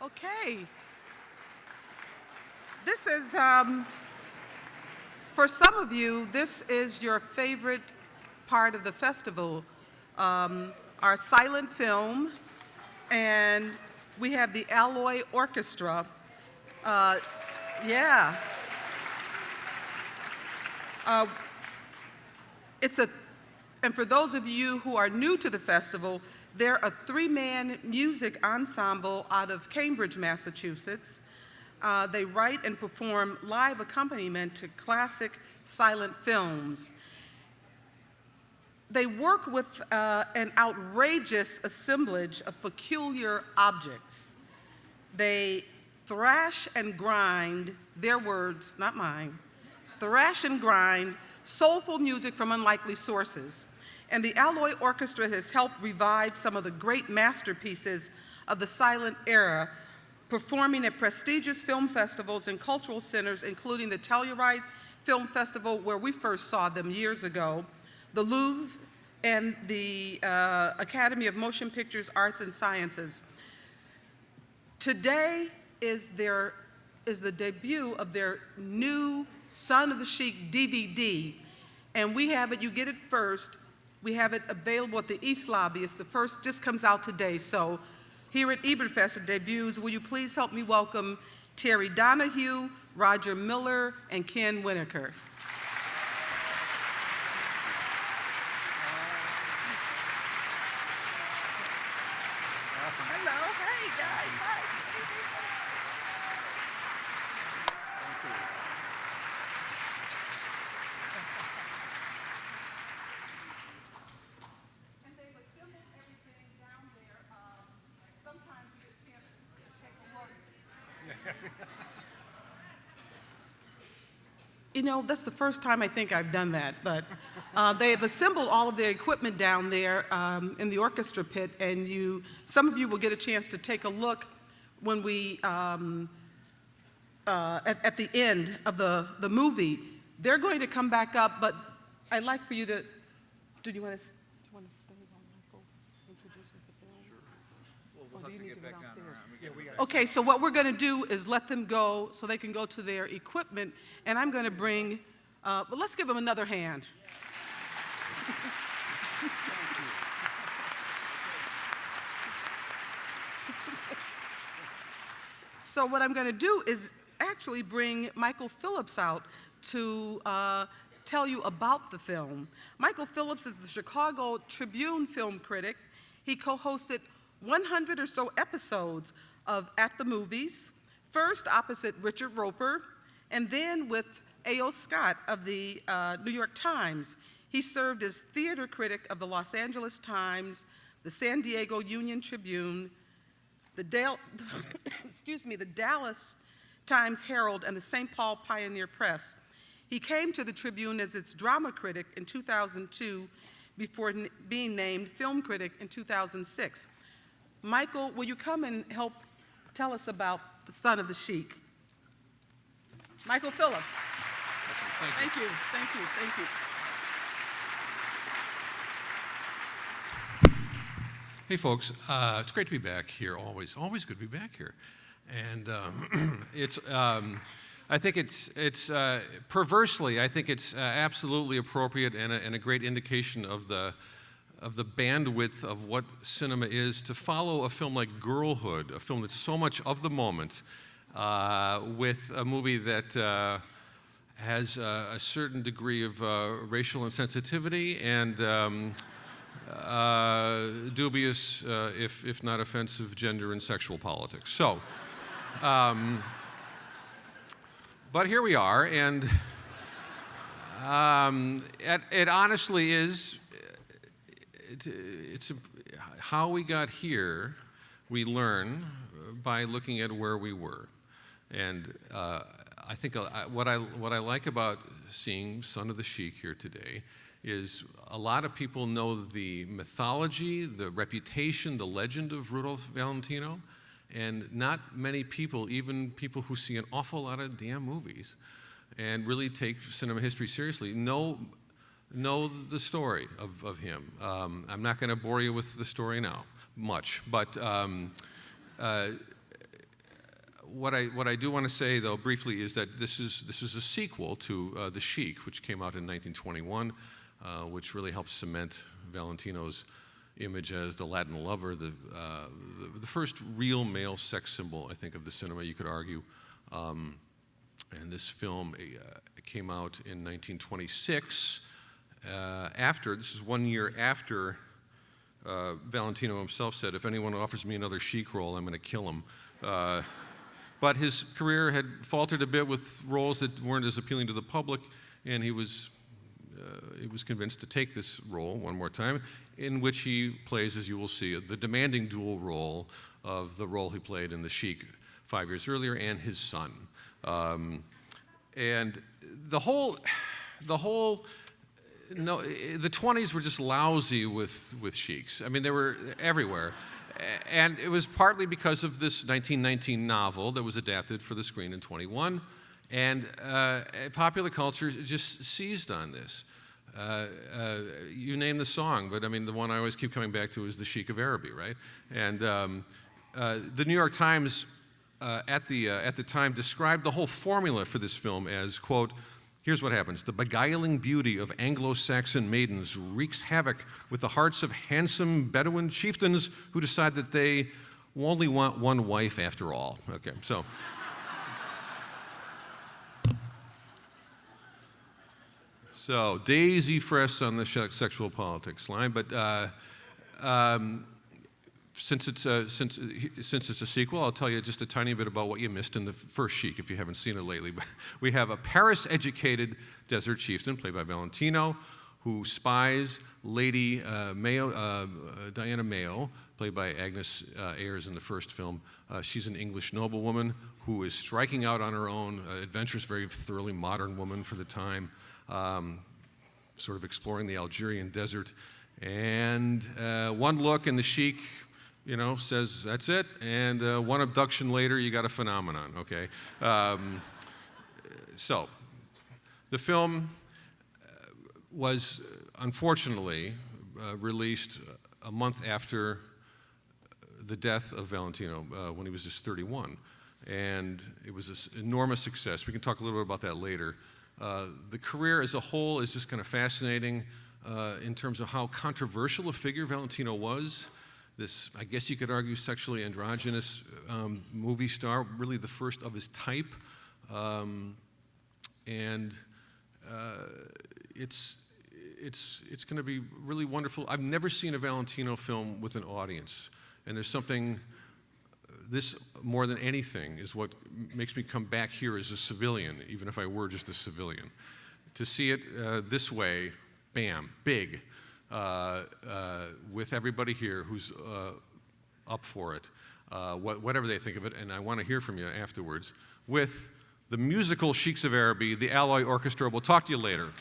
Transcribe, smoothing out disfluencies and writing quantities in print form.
Okay. This is, for some of you, this is your favorite part of the festival, our silent film, and we have the Alloy Orchestra. Yeah. And for those of you who are new to the festival, they're a three-man music ensemble out of Cambridge, Massachusetts. They write and perform live accompaniment to classic silent films. They work with an outrageous assemblage of peculiar objects. They thrash and grind, their words, not mine, thrash and grind soulful music from unlikely sources. And the Alloy Orchestra has helped revive some of the great masterpieces of the silent era, performing at prestigious film festivals and cultural centers, including the Telluride Film Festival, where we first saw them years ago, the Louvre, and the Academy of Motion Pictures, Arts and Sciences. Today is the debut of their new Son of the Sheik DVD, and we have it, you get it first. We have it available at the East Lobby. It's the first, just comes out today. So here at Ebertfest, it debuts. Will you please help me welcome Terry Donahue, Roger Miller, and Ken Winokur. Hello, hey guys, hi. And they've assembled everything down there. Sometimes you get a chance to take a look. You know, that's the first time I think I've done that, but they've assembled all of their equipment down there in the orchestra pit, and some of you will get a chance to take a look when we, at the end of the movie. They're going to come back up, but I'd like for you to, do you want to stay while Michael introduces the film? Sure. Well, we'll have to get back downstairs. Okay, so what we're going to do is let them go so they can go to their equipment, and I'm going to bring, but let's give them another hand. So what I'm going to do is actually bring Michael Phillips out to tell you about the film. Michael Phillips is the Chicago Tribune film critic. He co-hosted 100 or so episodes of At the Movies, first opposite Richard Roper, and then with A.O. Scott of the New York Times. He served as theater critic of the Los Angeles Times, the San Diego Union Tribune, the Dallas Times Herald, and the St. Paul Pioneer Press. He came to the Tribune as its drama critic in 2002 before being named film critic in 2006. Michael, will you come and help tell us about the Son of the Sheik? Michael Phillips. Thank you. Thank you. Thank you. Hey, folks. It's great to be back here. Always good to be back here. And I think it's perversely, I think it's absolutely appropriate and a great indication of the bandwidth of what cinema is to follow a film like Girlhood, a film that's so much of the moment, with a movie that has a certain degree of racial insensitivity and dubious, if not offensive, gender and sexual politics. So, but here we are, and it honestly is. It's how we got here. We learn by looking at where we were, and I think what I like about seeing Son of the Sheik here today is a lot of people know the mythology, the reputation, the legend of Rudolph Valentino, and not many people, even people who see an awful lot of damn movies and really take cinema history seriously, know the story of him. I'm not going to bore you with the story now much, but what I do want to say, though, briefly, is that this is a sequel to The Sheik, which came out in 1921, which really helped cement Valentino's image as the Latin lover, the first real male sex symbol, I think, of the cinema, you could argue. And this film came out in 1926. This is 1 year after Valentino himself said, "If anyone offers me another Sheik role, I'm going to kill him." But his career had faltered a bit with roles that weren't as appealing to the public, and he was convinced to take this role one more time, in which he plays, as you will see, the demanding dual role of the role he played in The Sheik 5 years earlier and his son. And the 20s were just lousy with Sheiks. I mean, they were everywhere. And it was partly because of this 1919 novel that was adapted for the screen in 21. And popular culture just seized on this. You name the song, but I mean, the one I always keep coming back to is The Sheik of Araby, right? And the New York Times at the time described the whole formula for this film as, quote, "Here's what happens. The beguiling beauty of Anglo-Saxon maidens wreaks havoc with the hearts of handsome Bedouin chieftains who decide that they only want one wife after all." Okay, so. So, Daisy Fress on the sexual politics line, but since it's a sequel, I'll tell you just a tiny bit about what you missed in the first Sheik if you haven't seen it lately. We have a Paris-educated desert chieftain, played by Valentino, who spies Lady Diana Mayo, played by Agnes Ayres in the first film. She's an English noblewoman who is striking out on her own, adventurous, very thoroughly modern woman for the time, sort of exploring the Algerian desert. And one look and the Sheik, says, "That's it," and one abduction later, you got a phenomenon, okay? So, the film was unfortunately released a month after the death of Valentino, when he was just 31, and it was an enormous success. We can talk a little bit about that later. The career as a whole is just kind of fascinating in terms of how controversial a figure Valentino was. This, I guess you could argue, sexually androgynous movie star, really the first of his type. It's going to be really wonderful. I've never seen a Valentino film with an audience, and there's something, this more than anything is what makes me come back here as a civilian, even if I were just a civilian. To see it this way, bam, big, with everybody here who's up for it, whatever they think of it, and I want to hear from you afterwards, with the musical Sheiks of Araby, the Alloy Orchestra. We'll talk to you later.